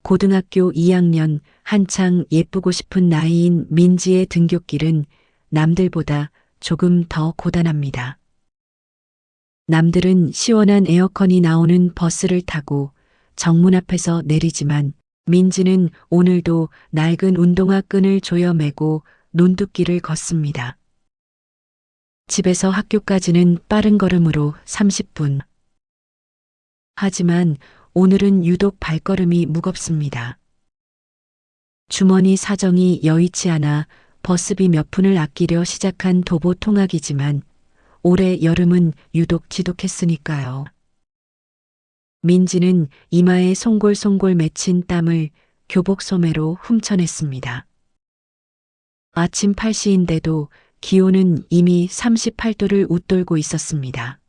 고등학교 2학년 한창 예쁘고 싶은 나이인 민지의 등굣길은 남들보다 조금 더 고단합니다. 남들은 시원한 에어컨이 나오는 버스를 타고 정문 앞에서 내리지만 민지는 오늘도 낡은 운동화 끈을 조여매고 논둑길을 걷습니다. 집에서 학교까지는 빠른 걸음으로 30분. 하지만 오늘은 유독 발걸음이 무겁습니다. 주머니 사정이 여의치 않아 버스비 몇 푼을 아끼려 시작한 도보 통학이지만 올해 여름은 유독 지독했으니까요. 민지는 이마에 송골송골 맺힌 땀을 교복 소매로 훔쳐냈습니다. 아침 8시인데도 기온은 이미 38도를 웃돌고 있었습니다.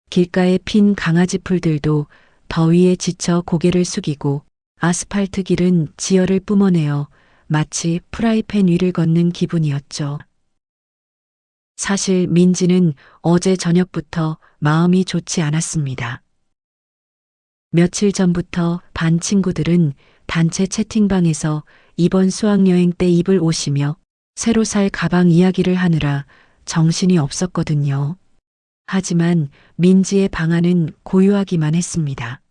길가에 핀 강아지 풀들도 더위에 지쳐 고개를 숙이고 아스팔트 길은 지열을 뿜어내어 마치 프라이팬 위를 걷는 기분이었죠. 사실 민지는 어제 저녁부터 마음이 좋지 않았습니다. 며칠 전부터 반 친구들은 단체 채팅방에서 이번 수학여행 때 입을 옷이며 새로 살 가방 이야기를 하느라 정신이 없었거든요. 하지만 민지의 방안은 고요하기만 했습니다.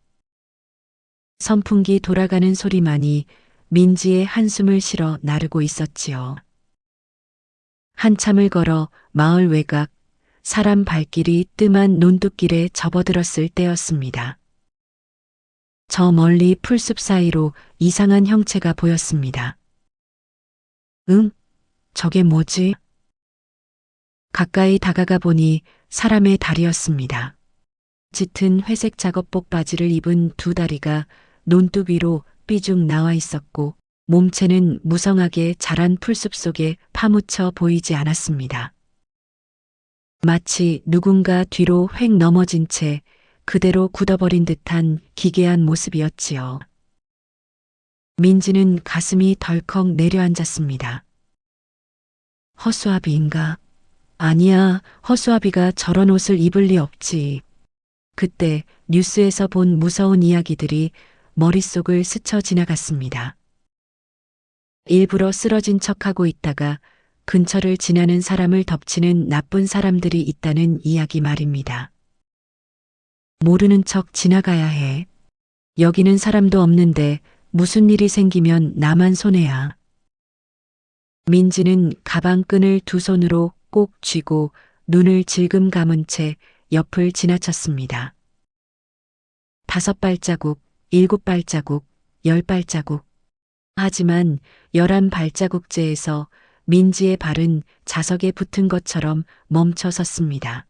선풍기 돌아가는 소리만이 민지의 한숨을 실어 나르고 있었지요. 한참을 걸어 마을 외곽, 사람 발길이 뜸한 논둑길에 접어들었을 때였습니다. 저 멀리 풀숲 사이로 이상한 형체가 보였습니다. 저게 뭐지? 가까이 다가가 보니 사람의 다리였습니다. 짙은 회색 작업복 바지를 입은 두 다리가 논둑 위로 삐죽 나와 있었고 몸체는 무성하게 자란 풀숲 속에 파묻혀 보이지 않았습니다. 마치 누군가 뒤로 획 넘어진 채 그대로 굳어버린 듯한 기괴한 모습이었지요. 민지는 가슴이 덜컥 내려앉았습니다. 허수아비인가? 아니야, 허수아비가 저런 옷을 입을 리 없지. 그때 뉴스에서 본 무서운 이야기들이 머릿속을 스쳐 지나갔습니다. 일부러 쓰러진 척하고 있다가 근처를 지나는 사람을 덮치는 나쁜 사람들이 있다는 이야기 말입니다. 모르는 척 지나가야 해. 여기는 사람도 없는데 무슨 일이 생기면 나만 손해야. 민지는 가방 끈을 두 손으로 꼭 쥐고 눈을 질금 감은 채 옆을 지나쳤습니다. 5발자국, 7발자국, 10발자국. 하지만 11발자국째에서 민지의 발은 자석에 붙은 것처럼 멈춰 섰습니다.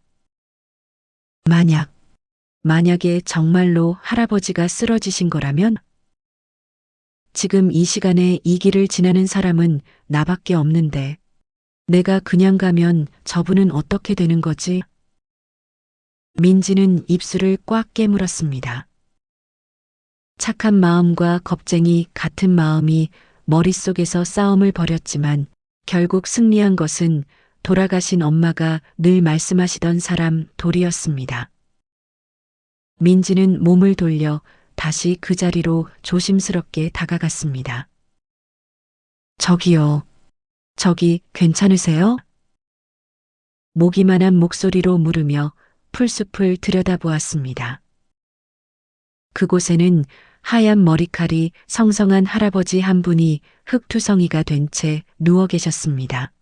만약에 정말로 할아버지가 쓰러지신 거라면? 지금 이 시간에 이 길을 지나는 사람은 나밖에 없는데 내가 그냥 가면 저분은 어떻게 되는 거지? 민지는 입술을 꽉 깨물었습니다. 착한 마음과 겁쟁이 같은 마음이 머릿속에서 싸움을 벌였지만 결국 승리한 것은 돌아가신 엄마가 늘 말씀하시던 사람 돌이었습니다. 민지는 몸을 돌려 다시 그 자리로 조심스럽게 다가갔습니다. 저기요. 저기 괜찮으세요? 모기만한 목소리로 물으며 풀숲을 들여다보았습니다. 그곳에는 하얀 머리칼이 성성한 할아버지 한 분이 흙투성이가 된 채 누워 계셨습니다.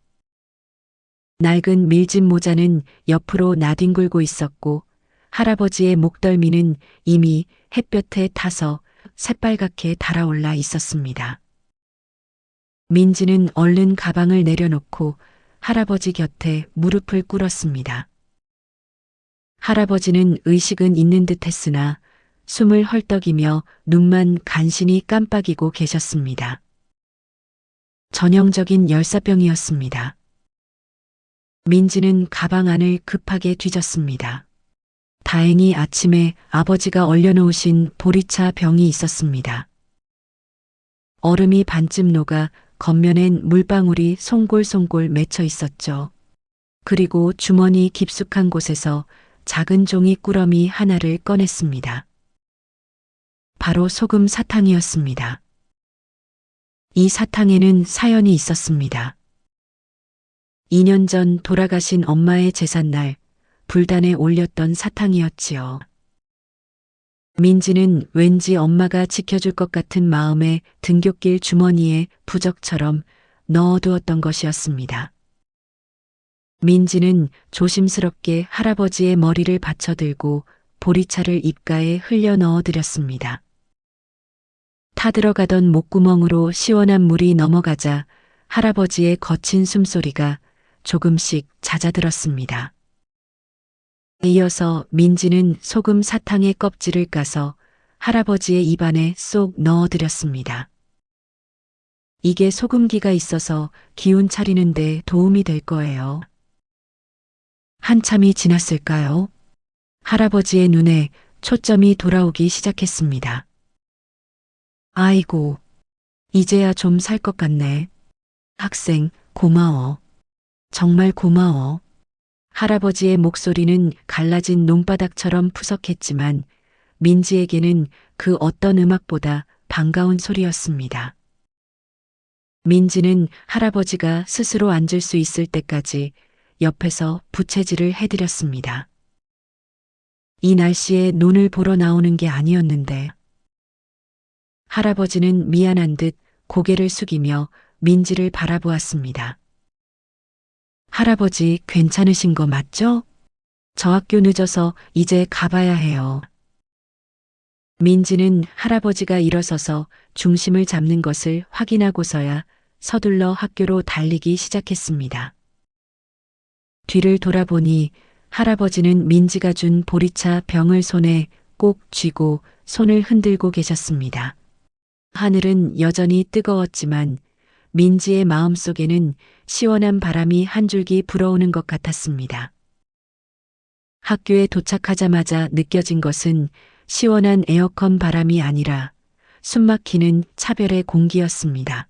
낡은 밀짚 모자는 옆으로 나뒹굴고 있었고 할아버지의 목덜미는 이미 햇볕에 타서 새빨갛게 달아올라 있었습니다. 민지는 얼른 가방을 내려놓고 할아버지 곁에 무릎을 꿇었습니다. 할아버지는 의식은 있는 듯 했으나 숨을 헐떡이며 눈만 간신히 깜빡이고 계셨습니다. 전형적인 열사병이었습니다. 민지는 가방 안을 급하게 뒤졌습니다. 다행히 아침에 아버지가 얼려놓으신 보리차 병이 있었습니다. 얼음이 반쯤 녹아 겉면엔 물방울이 송골송골 맺혀 있었죠. 그리고 주머니 깊숙한 곳에서 작은 종이 꾸러미 하나를 꺼냈습니다. 바로 소금 사탕이었습니다. 이 사탕에는 사연이 있었습니다. 2년 전 돌아가신 엄마의 제삿날 불단에 올렸던 사탕이었지요. 민지는 왠지 엄마가 지켜줄 것 같은 마음에 등굣길 주머니에 부적처럼 넣어두었던 것이었습니다. 민지는 조심스럽게 받쳐들고 머리를 받쳐들고 보리차를 입가에 흘려 넣어드렸습니다. 타들어가던 목구멍으로 시원한 물이 넘어가자 할아버지의 거친 숨소리가 조금씩 잦아들었습니다. 이어서 민지는 소금 사탕의 껍질을 까서 할아버지의 입안에 쏙 넣어드렸습니다. 이게 소금기가 있어서 기운 차리는데 도움이 될 거예요. 한참이 지났을까요? 할아버지의 눈에 초점이 돌아오기 시작했습니다. 아이고, 이제야 좀 살 것 같네. 학생, 고마워. 정말 고마워. 할아버지의 목소리는 갈라진 논바닥처럼 푸석했지만 민지에게는 그 어떤 음악보다 반가운 소리였습니다. 민지는 할아버지가 스스로 앉을 수 있을 때까지 옆에서 부채질을 해드렸습니다. 이 날씨에 논을 보러 나오는 게 아니었는데. 할아버지는 미안한 듯 고개를 숙이며 민지를 바라보았습니다. 할아버지 괜찮으신 거 맞죠? 저 학교 늦어서 이제 가봐야 해요. 민지는 할아버지가 일어서서 중심을 잡는 것을 확인하고서야 서둘러 학교로 달리기 시작했습니다. 뒤를 돌아보니 할아버지는 민지가 준 보리차 병을 손에 꼭 쥐고 손을 흔들고 계셨습니다. 하늘은 여전히 뜨거웠지만 민지의 마음속에는 시원한 바람이 한 줄기 불어오는 것 같았습니다. 학교에 도착하자마자 느껴진 것은 시원한 에어컨 바람이 아니라 숨막히는 차별의 공기였습니다.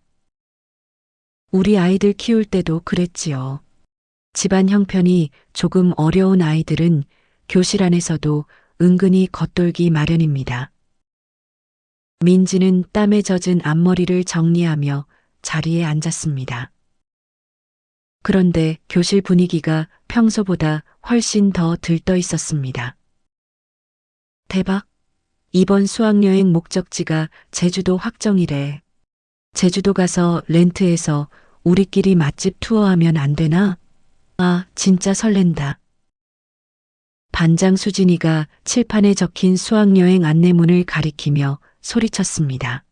우리 아이들 키울 때도 그랬지요. 집안 형편이 조금 어려운 아이들은 교실 안에서도 은근히 겉돌기 마련입니다. 민지는 땀에 젖은 앞머리를 정리하며 자리에 앉았습니다. 그런데 교실 분위기가 평소보다 훨씬 더 들떠 있었습니다. 대박! 이번 수학여행 목적지가 제주도 확정이래. 제주도 가서 렌트해서 우리끼리 맛집 투어하면 안 되나? 아, 진짜 설렌다. 반장 수진이가 칠판에 적힌 수학여행 안내문을 가리키며 소리쳤습니다.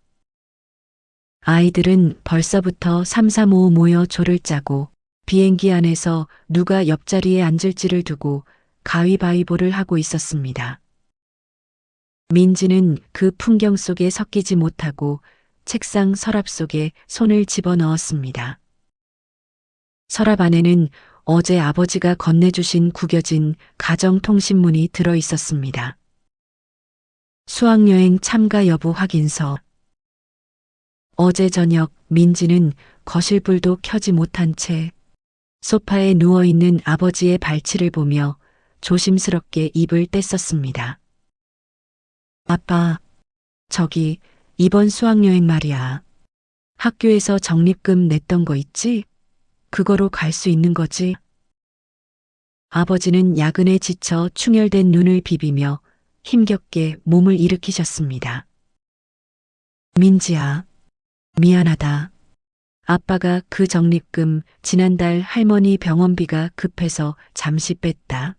아이들은 벌써부터 삼삼오오 모여 조를 짜고 비행기 안에서 누가 옆자리에 앉을지를 두고 가위바위보를 하고 있었습니다. 민지는 그 풍경 속에 섞이지 못하고 책상 서랍 속에 손을 집어넣었습니다. 서랍 안에는 어제 아버지가 건네주신 구겨진 가정통신문이 들어 있었습니다. 수학여행 참가 여부 확인서. 어제 저녁 민지는 거실불도 켜지 못한 채 소파에 누워있는 아버지의 발치를 보며 조심스럽게 입을 뗐었습니다. 아빠, 저기 이번 수학여행 말이야. 학교에서 적립금 냈던 거 있지? 그거로 갈 수 있는 거지? 아버지는 야근에 지쳐 충혈된 눈을 비비며 힘겹게 몸을 일으키셨습니다. 민지야, 미안하다. 아빠가 그 적립금 지난달 할머니 병원비가 급해서 잠시 뺐다.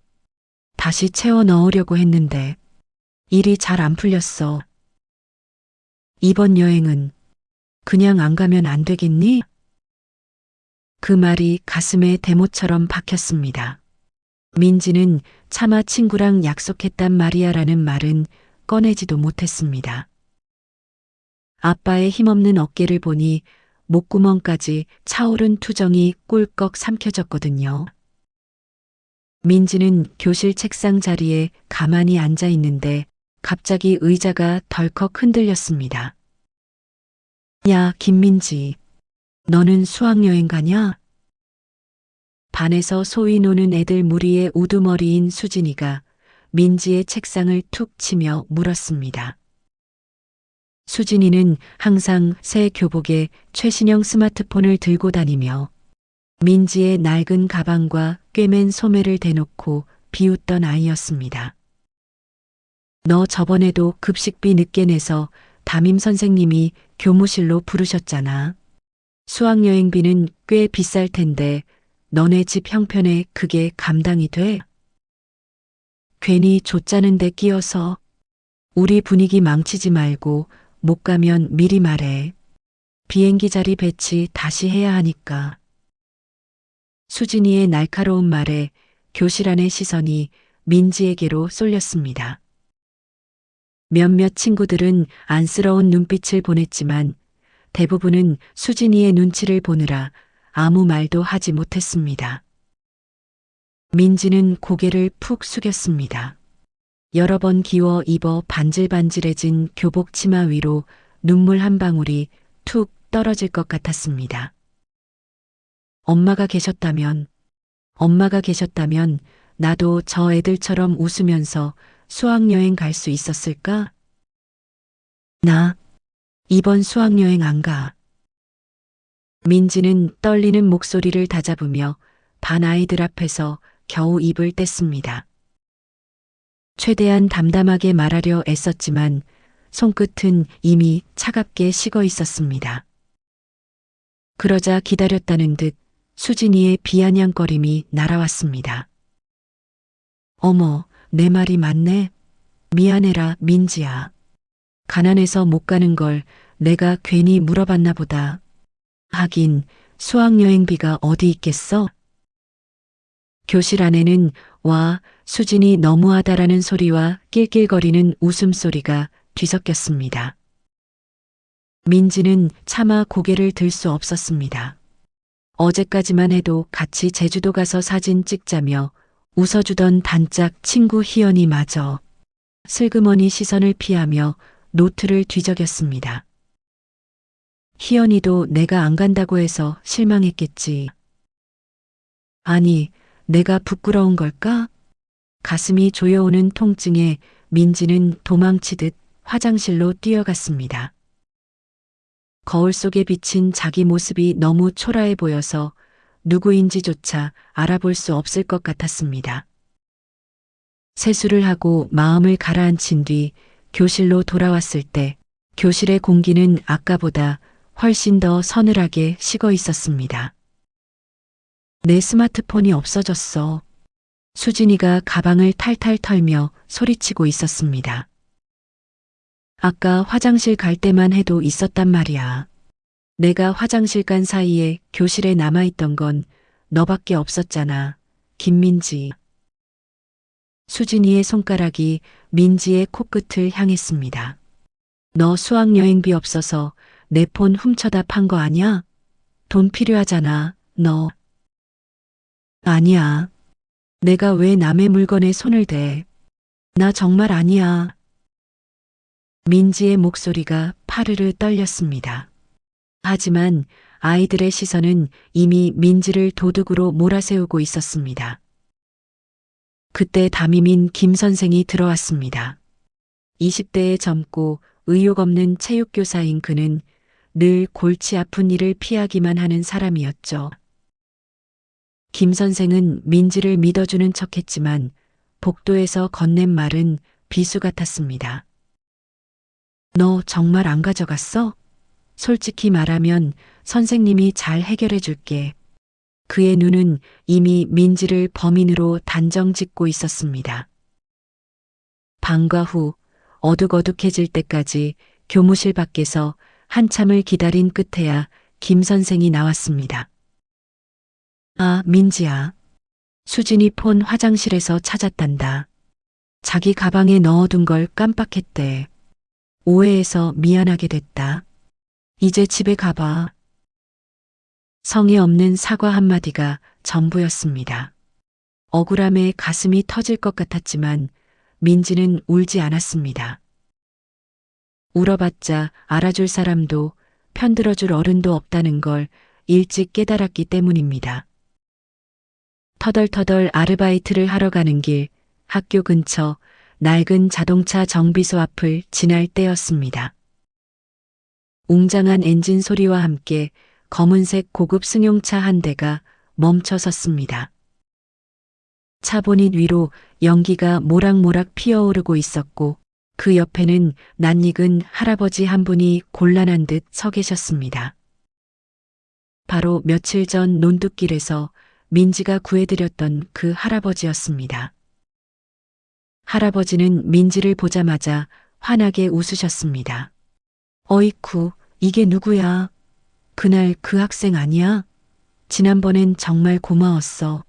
다시 채워 넣으려고 했는데 일이 잘 안 풀렸어. 이번 여행은 그냥 안 가면 안 되겠니? 그 말이 가슴에 대못처럼 박혔습니다. 민지는 차마 친구랑 약속했단 말이야라는 말은 꺼내지도 못했습니다. 아빠의 힘없는 어깨를 보니 목구멍까지 차오른 투정이 꿀꺽 삼켜졌거든요. 민지는 교실 책상 자리에 가만히 앉아 있는데 갑자기 의자가 덜컥 흔들렸습니다. 야, 김민지, 너는 수학여행 가냐? 반에서 소위 노는 애들 무리의 우두머리인 수진이가 민지의 책상을 툭 치며 물었습니다. 수진이는 항상 새 교복에 최신형 스마트폰을 들고 다니며 민지의 낡은 가방과 꿰맨 소매를 대놓고 비웃던 아이였습니다. 너 저번에도 급식비 늦게 내서 담임 선생님이 교무실로 부르셨잖아. 수학여행비는 꽤 비쌀 텐데 너네 집 형편에 그게 감당이 돼? 괜히 좆짜는 데 끼어서 우리 분위기 망치지 말고 못 가면 미리 말해. 비행기 자리 배치 다시 해야 하니까. 수진이의 날카로운 말에 교실 안의 시선이 민지에게로 쏠렸습니다. 몇몇 친구들은 안쓰러운 눈빛을 보냈지만 대부분은 수진이의 눈치를 보느라 아무 말도 하지 못했습니다. 민지는 고개를 푹 숙였습니다. 여러 번 기워 입어 반질반질해진 교복 치마 위로 눈물 한 방울이 툭 떨어질 것 같았습니다. 엄마가 계셨다면 나도 저 애들처럼 웃으면서 수학여행 갈 수 있었을까? 나 이번 수학여행 안 가. 민지는 떨리는 목소리를 다잡으며 반 아이들 앞에서 겨우 입을 뗐습니다. 최대한 담담하게 말하려 애썼지만 손끝은 이미 차갑게 식어 있었습니다. 그러자 기다렸다는 듯 수진이의 비아냥거림이 날아왔습니다. 어머, 내 말이 맞네. 미안해라, 민지야. 가난해서 못 가는 걸 내가 괜히 물어봤나 보다. 하긴 수학여행비가 어디 있겠어? 교실 안에는 와, 수진이 너무하다라는 소리와 낄낄거리는 웃음소리가 뒤섞였습니다. 민지는 차마 고개를 들 수 없었습니다. 어제까지만 해도 같이 제주도 가서 사진 찍자며 웃어주던 단짝 친구 희연이 마저 슬그머니 시선을 피하며 노트를 뒤적였습니다. 희연이도 내가 안 간다고 해서 실망했겠지. 아니, 내가 부끄러운 걸까? 가슴이 조여오는 통증에 민지는 도망치듯 화장실로 뛰어갔습니다. 거울 속에 비친 자기 모습이 너무 초라해 보여서 누구인지조차 알아볼 수 없을 것 같았습니다. 세수를 하고 마음을 가라앉힌 뒤 교실로 돌아왔을 때 교실의 공기는 아까보다 훨씬 더 서늘하게 식어 있었습니다. 내 스마트폰이 없어졌어. 수진이가 가방을 탈탈 털며 소리치고 있었습니다. 아까 화장실 갈 때만 해도 있었단 말이야. 내가 화장실 간 사이에 교실에 남아있던 건 너밖에 없었잖아, 김민지. 수진이의 손가락이 민지의 코끝을 향했습니다. 너 수학여행비 없어서 내 폰 훔쳐다 판 거 아냐? 돈 필요하잖아, 너. 아니야. 내가 왜 남의 물건에 손을 대? 나 정말 아니야. 민지의 목소리가 파르르 떨렸습니다. 하지만 아이들의 시선은 이미 민지를 도둑으로 몰아세우고 있었습니다. 그때 담임인 김 선생이 들어왔습니다. 20대에 젊고 의욕 없는 체육교사인 그는 늘 골치 아픈 일을 피하기만 하는 사람이었죠. 김 선생은 민지를 믿어주는 척했지만 복도에서 건넨 말은 비수 같았습니다. 너 정말 안 가져갔어? 솔직히 말하면 선생님이 잘 해결해 줄게. 그의 눈은 이미 민지를 범인으로 단정 짓고 있었습니다. 방과 후 어둑어둑해질 때까지 교무실 밖에서 한참을 기다린 끝에야 김 선생이 나왔습니다. 아, 민지야. 수진이 폰 화장실에서 찾았단다. 자기 가방에 넣어둔 걸 깜빡했대. 오해해서 미안하게 됐다. 이제 집에 가봐. 성의 없는 사과 한마디가 전부였습니다. 억울함에 가슴이 터질 것 같았지만 민지는 울지 않았습니다. 울어봤자 알아줄 사람도 편들어줄 어른도 없다는 걸 일찍 깨달았기 때문입니다. 터덜터덜 아르바이트를 하러 가는 길 학교 근처 낡은 자동차 정비소 앞을 지날 때였습니다. 웅장한 엔진 소리와 함께 검은색 고급 승용차 한 대가 멈춰 섰습니다. 차 보닛 위로 연기가 모락모락 피어오르고 있었고 그 옆에는 낯익은 할아버지 한 분이 곤란한 듯 서 계셨습니다. 바로 며칠 전 논뚝길에서 민지가 구해드렸던 그 할아버지였습니다. 할아버지는 민지를 보자마자 환하게 웃으셨습니다. 어이쿠, 이게 누구야? 그날 그 학생 아니야? 지난번엔 정말 고마웠어.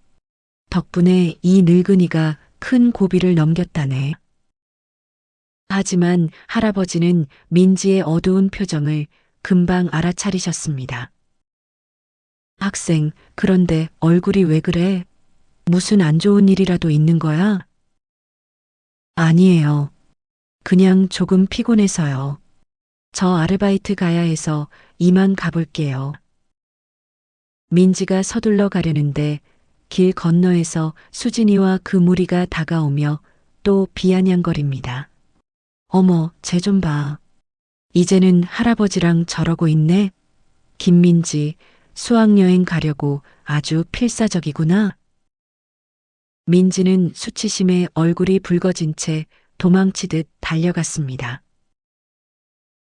덕분에 이 늙은이가 큰 고비를 넘겼다네. 하지만 할아버지는 민지의 어두운 표정을 금방 알아차리셨습니다. 학생, 그런데 얼굴이 왜 그래? 무슨 안 좋은 일이라도 있는 거야? 아니에요. 그냥 조금 피곤해서요. 저 아르바이트 가야 해서 이만 가볼게요. 민지가 서둘러 가려는데 길 건너에서 수진이와 그 무리가 다가오며 또 비아냥거립니다. 어머, 쟤 좀 봐. 이제는 할아버지랑 저러고 있네. 김민지, 수학여행 가려고 아주 필사적이구나. 민지는 수치심에 얼굴이 붉어진 채 도망치듯 달려갔습니다.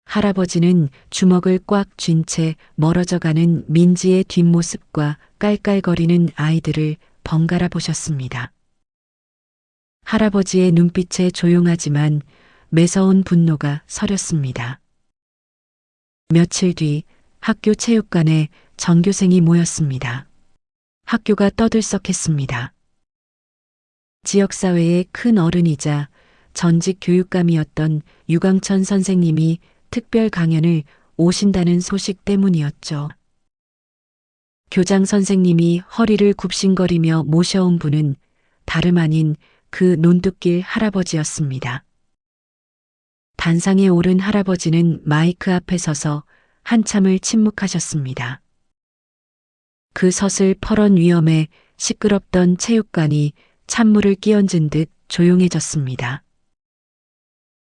할아버지는 주먹을 꽉 쥔 채 멀어져 가는 민지의 뒷모습과 깔깔거리는 아이들을 번갈아 보셨습니다. 할아버지의 눈빛에 조용하지만 매서운 분노가 서렸습니다. 며칠 뒤 학교 체육관에 전교생이 모였습니다. 학교가 떠들썩했습니다. 지역사회의 큰 어른이자 전직 교육감이었던 유광천 선생님이 특별 강연을 오신다는 소식 때문이었죠. 교장 선생님이 허리를 굽신거리며 모셔온 분은 다름 아닌 그 논뚝길 할아버지였습니다. 단상에 오른 할아버지는 마이크 앞에 서서 한참을 침묵하셨습니다. 그 서슬퍼런 위엄에 시끄럽던 체육관이 찬물을 끼얹은 듯 조용해졌습니다.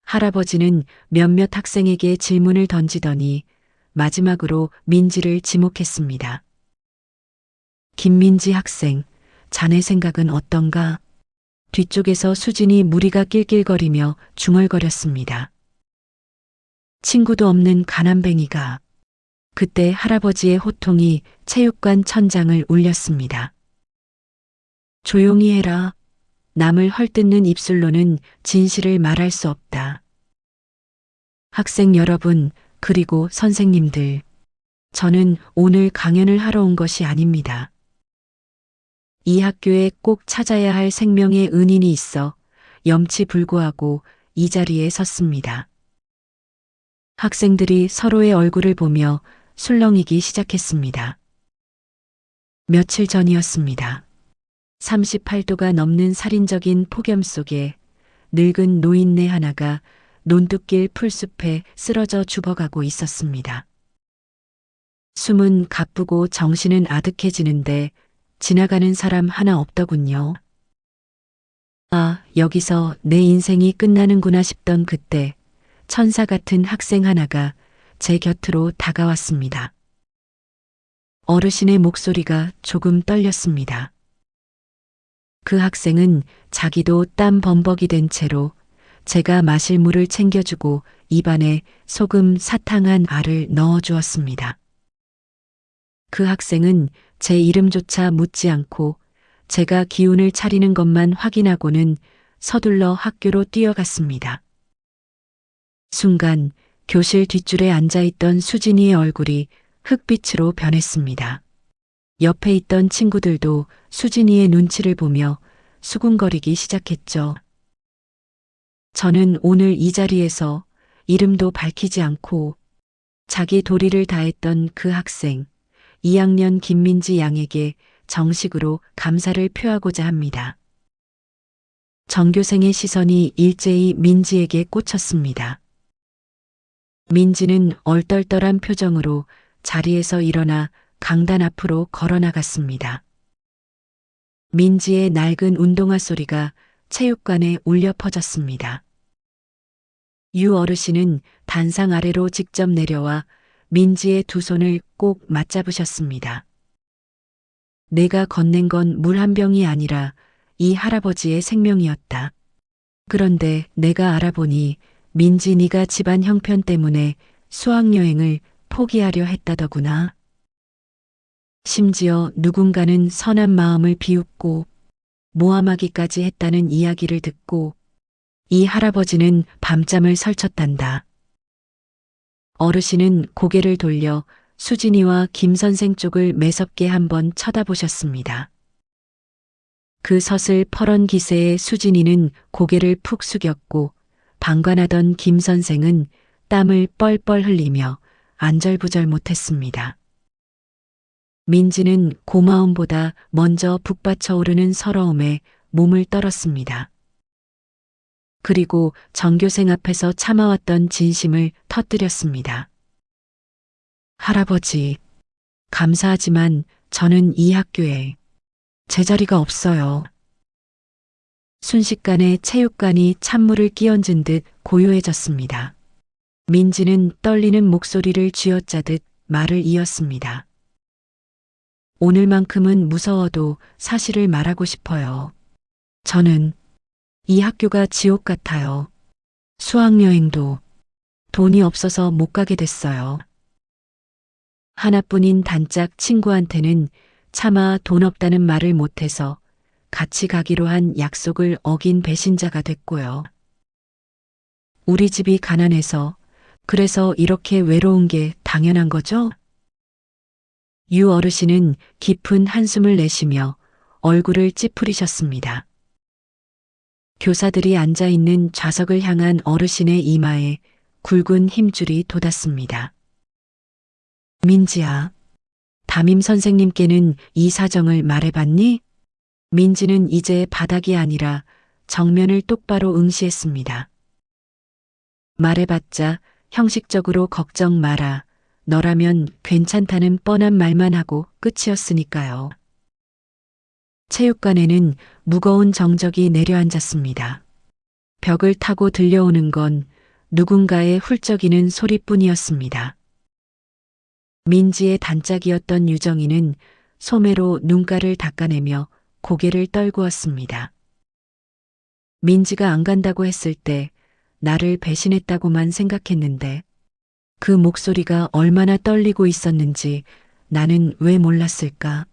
할아버지는 몇몇 학생에게 질문을 던지더니 마지막으로 민지를 지목했습니다. 김민지 학생, 자네 생각은 어떤가? 뒤쪽에서 수진이 무리가 낄낄거리며 중얼거렸습니다. 친구도 없는 가난뱅이가. 그때 할아버지의 호통이 체육관 천장을 울렸습니다. 조용히 해라. 남을 헐뜯는 입술로는 진실을 말할 수 없다. 학생 여러분, 그리고 선생님들, 저는 오늘 강연을 하러 온 것이 아닙니다. 이 학교에 꼭 찾아야 할 생명의 은인이 있어 염치불구하고 이 자리에 섰습니다. 학생들이 서로의 얼굴을 보며 술렁이기 시작했습니다. 며칠 전이었습니다. 38도가 넘는 살인적인 폭염 속에 늙은 노인네 하나가 논뚝길 풀숲에 쓰러져 죽어가고 있었습니다. 숨은 가쁘고 정신은 아득해지는데 지나가는 사람 하나 없더군요. 아, 여기서 내 인생이 끝나는구나 싶던 그때 천사 같은 학생 하나가 제 곁으로 다가왔습니다. 어르신의 목소리가 조금 떨렸습니다. 그 학생은 자기도 땀 범벅이 된 채로 제가 마실 물을 챙겨주고 입안에 소금 사탕한 알을 넣어주었습니다. 그 학생은 제 이름조차 묻지 않고 제가 기운을 차리는 것만 확인하고는 서둘러 학교로 뛰어갔습니다. 순간 교실 뒷줄에 앉아있던 수진이의 얼굴이 흑빛으로 변했습니다. 옆에 있던 친구들도 수진이의 눈치를 보며 수군거리기 시작했죠. 저는 오늘 이 자리에서 이름도 밝히지 않고 자기 도리를 다했던 그 학생, 2학년 김민지 양에게 정식으로 감사를 표하고자 합니다. 전교생의 시선이 일제히 민지에게 꽂혔습니다. 민지는 얼떨떨한 표정으로 자리에서 일어나 강단 앞으로 걸어나갔습니다. 민지의 낡은 운동화 소리가 체육관에 울려 퍼졌습니다. 유 어르신은 단상 아래로 직접 내려와 민지의 두 손을 꼭 맞잡으셨습니다. 내가 건넨 건 물 한 병이 아니라 이 할아버지의 생명이었다. 그런데 내가 알아보니 민지 네가 집안 형편 때문에 수학여행을 포기하려 했다더구나. 심지어 누군가는 선한 마음을 비웃고 모함하기까지 했다는 이야기를 듣고 이 할아버지는 밤잠을 설쳤단다. 어르신은 고개를 돌려 수진이와 김 선생 쪽을 매섭게 한번 쳐다보셨습니다. 그 서슬 퍼런 기세에 수진이는 고개를 푹 숙였고 방관하던 김 선생은 땀을 뻘뻘 흘리며 안절부절 못했습니다. 민지는 고마움보다 먼저 북받쳐 오르는 서러움에 몸을 떨었습니다. 그리고 정교생 앞에서 참아왔던 진심을 터뜨렸습니다. 할아버지, 감사하지만 저는 이 학교에 제자리가 없어요. 순식간에 체육관이 찬물을 끼얹은 듯 고요해졌습니다. 민지는 떨리는 목소리를 쥐어짜듯 말을 이었습니다. 오늘만큼은 무서워도 사실을 말하고 싶어요. 저는 이 학교가 지옥 같아요. 수학여행도 돈이 없어서 못 가게 됐어요. 하나뿐인 단짝 친구한테는 차마 돈 없다는 말을 못해서 같이 가기로 한 약속을 어긴 배신자가 됐고요. 우리 집이 가난해서 그래서 이렇게 외로운 게 당연한 거죠? 유 어르신은 깊은 한숨을 내쉬며 얼굴을 찌푸리셨습니다. 교사들이 앉아있는 좌석을 향한 어르신의 이마에 굵은 힘줄이 돋았습니다. 민지야, 담임 선생님께는 이 사정을 말해봤니? 민지는 이제 바닥이 아니라 정면을 똑바로 응시했습니다. 말해봤자 형식적으로 걱정 마라. 너라면 괜찮다는 뻔한 말만 하고 끝이었으니까요. 체육관에는 무거운 정적이 내려앉았습니다. 벽을 타고 들려오는 건 누군가의 훌쩍이는 소리뿐이었습니다. 민지의 단짝이었던 유정이는 소매로 눈가를 닦아내며 고개를 떨구었습니다. 민지가 안 간다고 했을 때 나를 배신했다고만 생각했는데 그 목소리가 얼마나 떨리고 있었는지 나는 왜 몰랐을까?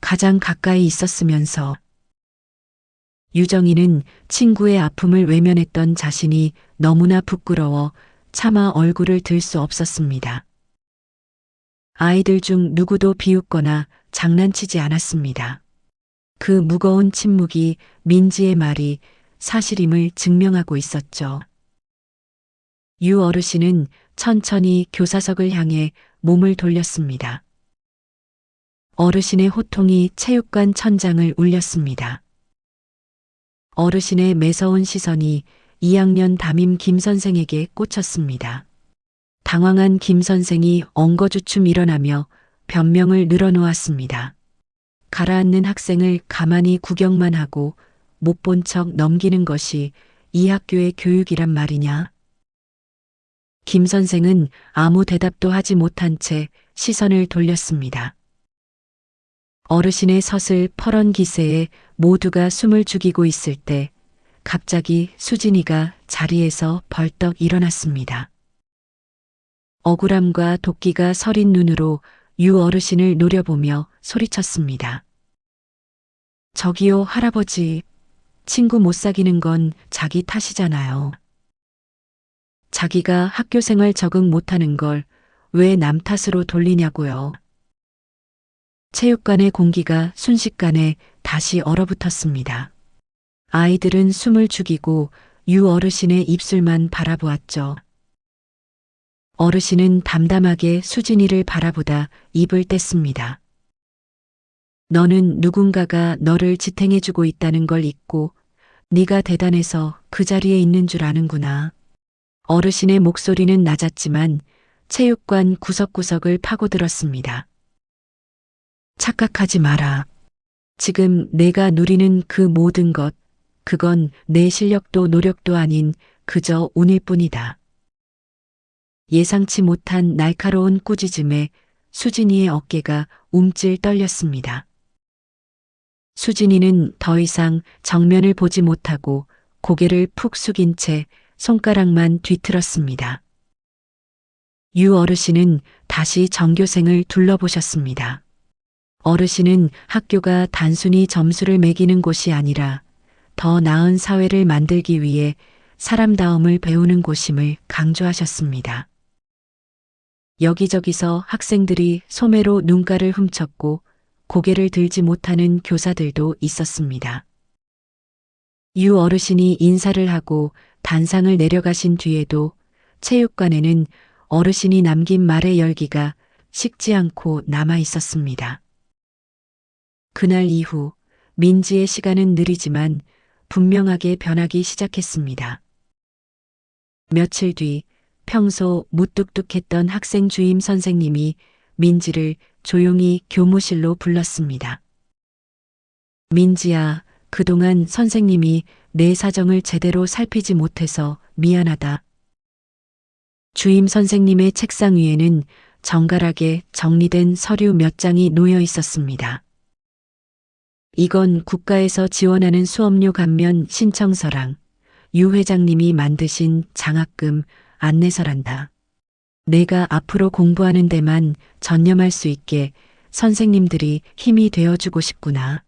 가장 가까이 있었으면서. 유정이는 친구의 아픔을 외면했던 자신이 너무나 부끄러워 차마 얼굴을 들 수 없었습니다. 아이들 중 누구도 비웃거나 장난치지 않았습니다. 그 무거운 침묵이 민지의 말이 사실임을 증명하고 있었죠. 유 어르신은 천천히 교사석을 향해 몸을 돌렸습니다. 어르신의 호통이 체육관 천장을 울렸습니다. 어르신의 매서운 시선이 2학년 담임 김 선생에게 꽂혔습니다. 당황한 김 선생이 엉거주춤 일어나며 변명을 늘어놓았습니다. 가라앉는 학생을 가만히 구경만 하고 못 본 척 넘기는 것이 이 학교의 교육이란 말이냐? 김 선생은 아무 대답도 하지 못한 채 시선을 돌렸습니다. 어르신의 서슬 퍼런 기세에 모두가 숨을 죽이고 있을 때 갑자기 수진이가 자리에서 벌떡 일어났습니다. 억울함과 도끼가 서린 눈으로 유 어르신을 노려보며 소리쳤습니다. 저기요 할아버지, 친구 못 사귀는 건 자기 탓이잖아요. 자기가 학교 생활 적응 못하는 걸 왜 남 탓으로 돌리냐고요. 체육관의 공기가 순식간에 다시 얼어붙었습니다. 아이들은 숨을 죽이고 유 어르신의 입술만 바라보았죠. 어르신은 담담하게 수진이를 바라보다 입을 뗐습니다. 너는 누군가가 너를 지탱해주고 있다는 걸 잊고 네가 대단해서 그 자리에 있는 줄 아는구나. 어르신의 목소리는 낮았지만 체육관 구석구석을 파고들었습니다. 착각하지 마라. 지금 내가 누리는 그 모든 것, 그건 내 실력도 노력도 아닌 그저 운일 뿐이다. 예상치 못한 날카로운 꾸짖음에 수진이의 어깨가 움찔 떨렸습니다. 수진이는 더 이상 정면을 보지 못하고 고개를 푹 숙인 채 손가락만 뒤틀었습니다. 유 어르신은 다시 전교생을 둘러보셨습니다. 어르신은 학교가 단순히 점수를 매기는 곳이 아니라 더 나은 사회를 만들기 위해 사람다움을 배우는 곳임을 강조하셨습니다. 여기저기서 학생들이 소매로 눈가를 훔쳤고 고개를 들지 못하는 교사들도 있었습니다. 유 어르신이 인사를 하고 단상을 내려가신 뒤에도 체육관에는 어르신이 남긴 말의 열기가 식지 않고 남아 있었습니다. 그날 이후 민지의 시간은 느리지만 분명하게 변하기 시작했습니다. 며칠 뒤 평소 무뚝뚝했던 학생 주임 선생님이 민지를 조용히 교무실로 불렀습니다. 민지야, 그동안 선생님이 내 사정을 제대로 살피지 못해서 미안하다. 주임 선생님의 책상 위에는 정갈하게 정리된 서류 몇 장이 놓여 있었습니다. 이건 국가에서 지원하는 수업료 감면 신청서랑 유 회장님이 만드신 장학금 안내서란다. 내가 앞으로 공부하는 데만 전념할 수 있게 선생님들이 힘이 되어주고 싶구나.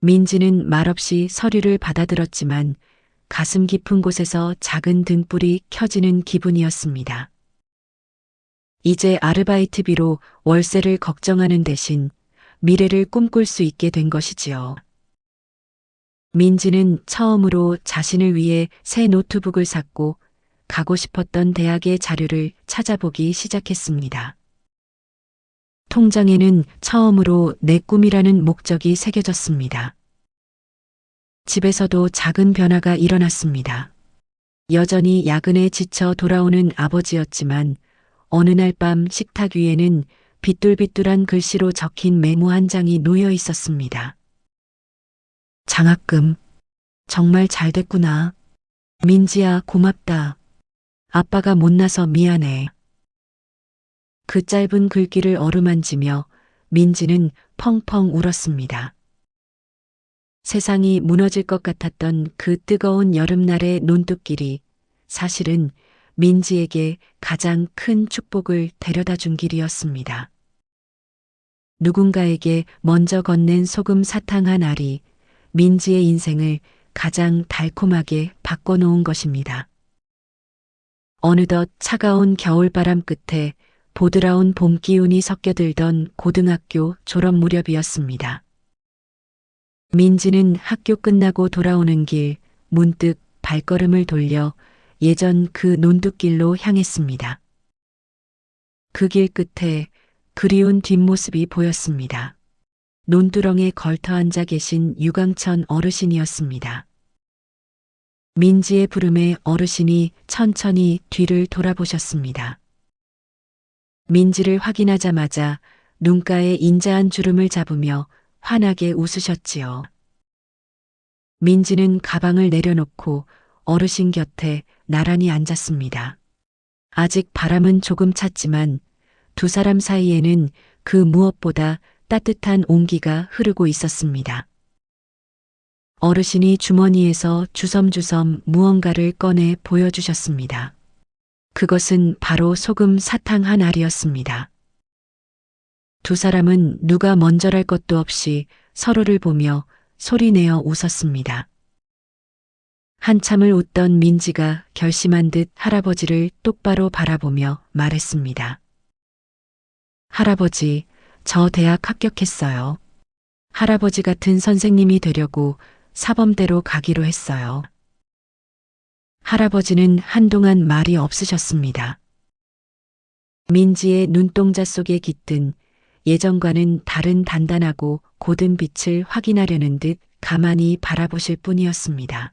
민지는 말없이 서류를 받아들었지만 가슴 깊은 곳에서 작은 등불이 켜지는 기분이었습니다. 이제 아르바이트비로 월세를 걱정하는 대신 미래를 꿈꿀 수 있게 된 것이지요. 민지는 처음으로 자신을 위해 새 노트북을 샀고 가고 싶었던 대학의 자료를 찾아보기 시작했습니다. 통장에는 처음으로 내 꿈이라는 목적이 새겨졌습니다. 집에서도 작은 변화가 일어났습니다. 여전히 야근에 지쳐 돌아오는 아버지였지만 어느 날 밤 식탁 위에는 비뚤비뚤한 글씨로 적힌 메모 한 장이 놓여 있었습니다. 장학금. 정말 잘 됐구나. 민지야, 고맙다. 아빠가 못나서 미안해. 그 짧은 글귀를 어루만지며 민지는 펑펑 울었습니다. 세상이 무너질 것 같았던 그 뜨거운 여름날의 논뚝길이 사실은 민지에게 가장 큰 축복을 데려다 준 길이었습니다. 누군가에게 먼저 건넨 소금 사탕 한 알이 민지의 인생을 가장 달콤하게 바꿔놓은 것입니다. 어느덧 차가운 겨울바람 끝에 보드라운 봄 기운이 섞여들던 고등학교 졸업 무렵이었습니다. 민지는 학교 끝나고 돌아오는 길 문득 발걸음을 돌려 예전 그 논둑길로 향했습니다. 그 길 끝에 그리운 뒷모습이 보였습니다. 논두렁에 걸터 앉아 계신 유광천 어르신이었습니다. 민지의 부름에 어르신이 천천히 뒤를 돌아보셨습니다. 민지를 확인하자마자 눈가에 인자한 주름을 잡으며 환하게 웃으셨지요. 민지는 가방을 내려놓고 어르신 곁에 나란히 앉았습니다. 아직 바람은 조금 찼지만 두 사람 사이에는 그 무엇보다 따뜻한 온기가 흐르고 있었습니다. 어르신이 주머니에서 주섬주섬 무언가를 꺼내 보여주셨습니다. 그것은 바로 소금 사탕 한 알이었습니다. 두 사람은 누가 먼저랄 것도 없이 서로를 보며 소리내어 웃었습니다. 한참을 웃던 민지가 결심한 듯 할아버지를 똑바로 바라보며 말했습니다. 할아버지, 저 대학 합격했어요. 할아버지 같은 선생님이 되려고 사범대로 가기로 했어요. 할아버지는 한동안 말이 없으셨습니다. 민지의 눈동자 속에 깃든 예전과는 다른 단단하고 고든 빛을 확인하려는 듯 가만히 바라보실 뿐이었습니다.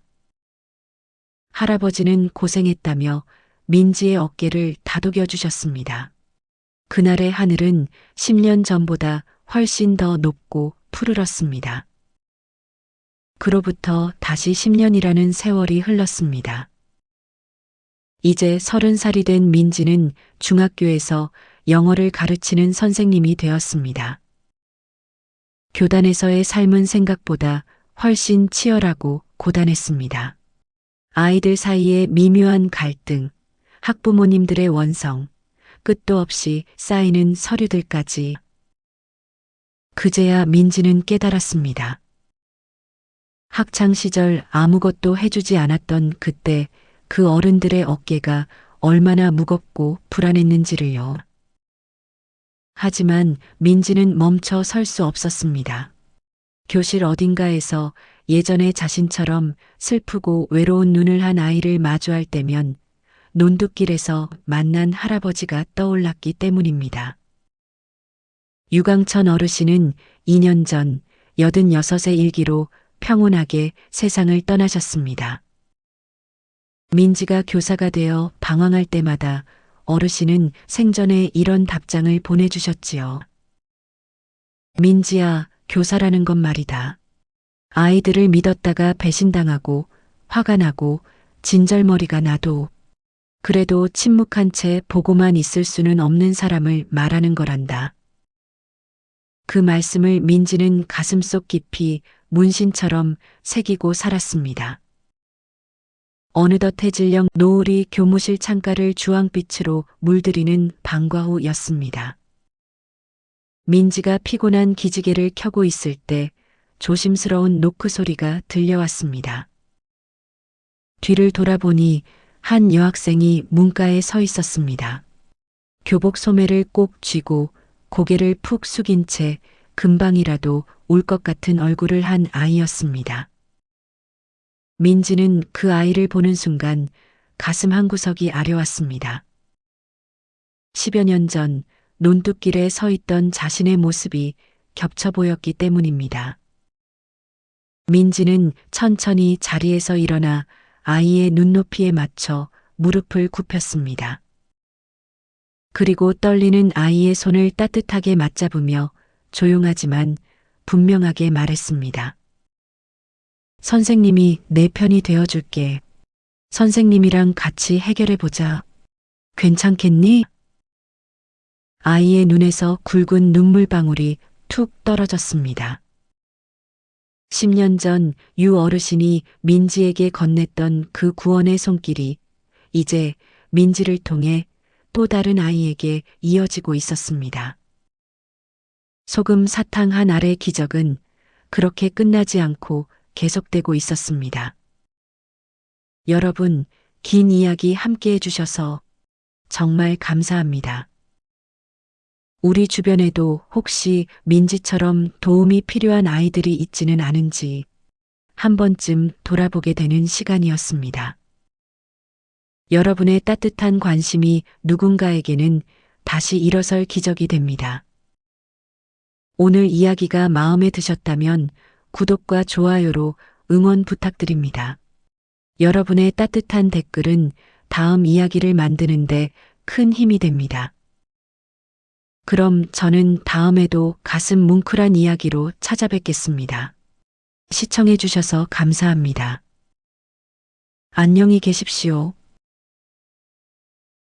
할아버지는 고생했다며 민지의 어깨를 다독여 주셨습니다. 그날의 하늘은 10년 전보다 훨씬 더 높고 푸르렀습니다. 그로부터 다시 10년이라는 세월이 흘렀습니다. 이제 30살이 된 민지는 중학교에서 영어를 가르치는 선생님이 되었습니다. 교단에서의 삶은 생각보다 훨씬 치열하고 고단했습니다. 아이들 사이의 미묘한 갈등, 학부모님들의 원성, 끝도 없이 쌓이는 서류들까지. 그제야 민지는 깨달았습니다. 학창 시절 아무것도 해주지 않았던 그때 그 어른들의 어깨가 얼마나 무겁고 불안했는지를요. 하지만 민지는 멈춰 설 수 없었습니다. 교실 어딘가에서 예전의 자신처럼 슬프고 외로운 눈을 한 아이를 마주할 때면 논두길에서 만난 할아버지가 떠올랐기 때문입니다. 유광천 어르신은 2년 전 86의 일기로 평온하게 세상을 떠나셨습니다. 민지가 교사가 되어 방황할 때마다 어르신은 생전에 이런 답장을 보내주셨지요. 민지야, 교사라는 건 말이다. 아이들을 믿었다가 배신당하고 화가 나고 진절머리가 나도 그래도 침묵한 채 보고만 있을 수는 없는 사람을 말하는 거란다. 그 말씀을 민지는 가슴속 깊이 문신처럼 새기고 살았습니다. 어느덧 해질녘 노을이 교무실 창가를 주황빛으로 물들이는 방과 후였습니다. 민지가 피곤한 기지개를 켜고 있을 때 조심스러운 노크 소리가 들려왔습니다. 뒤를 돌아보니 한 여학생이 문가에 서 있었습니다. 교복 소매를 꼭 쥐고 고개를 푹 숙인 채 금방이라도 울 것 같은 얼굴을 한 아이였습니다. 민지는 그 아이를 보는 순간 가슴 한구석이 아려왔습니다. 10여 년 전 논뚝길에 서 있던 자신의 모습이 겹쳐 보였기 때문입니다. 민지는 천천히 자리에서 일어나 아이의 눈높이에 맞춰 무릎을 굽혔습니다. 그리고 떨리는 아이의 손을 따뜻하게 맞잡으며 조용하지만 분명하게 말했습니다. 선생님이 내 편이 되어줄게. 선생님이랑 같이 해결해보자. 괜찮겠니? 아이의 눈에서 굵은 눈물방울이 툭 떨어졌습니다. 10년 전 유 어르신이 민지에게 건넸던 그 구원의 손길이 이제 민지를 통해 또 다른 아이에게 이어지고 있었습니다. 소금 사탕 한 알의 기적은 그렇게 끝나지 않고 계속되고 있었습니다. 여러분, 긴 이야기 함께 해주셔서 정말 감사합니다. 우리 주변에도 혹시 민지처럼 도움이 필요한 아이들이 있지는 않은지 한 번쯤 돌아보게 되는 시간이었습니다. 여러분의 따뜻한 관심이 누군가에게는 다시 일어설 기적이 됩니다. 오늘 이야기가 마음에 드셨다면 구독과 좋아요로 응원 부탁드립니다. 여러분의 따뜻한 댓글은 다음 이야기를 만드는데 큰 힘이 됩니다. 그럼 저는 다음에도 가슴 뭉클한 이야기로 찾아뵙겠습니다. 시청해 주셔서 감사합니다. 안녕히 계십시오.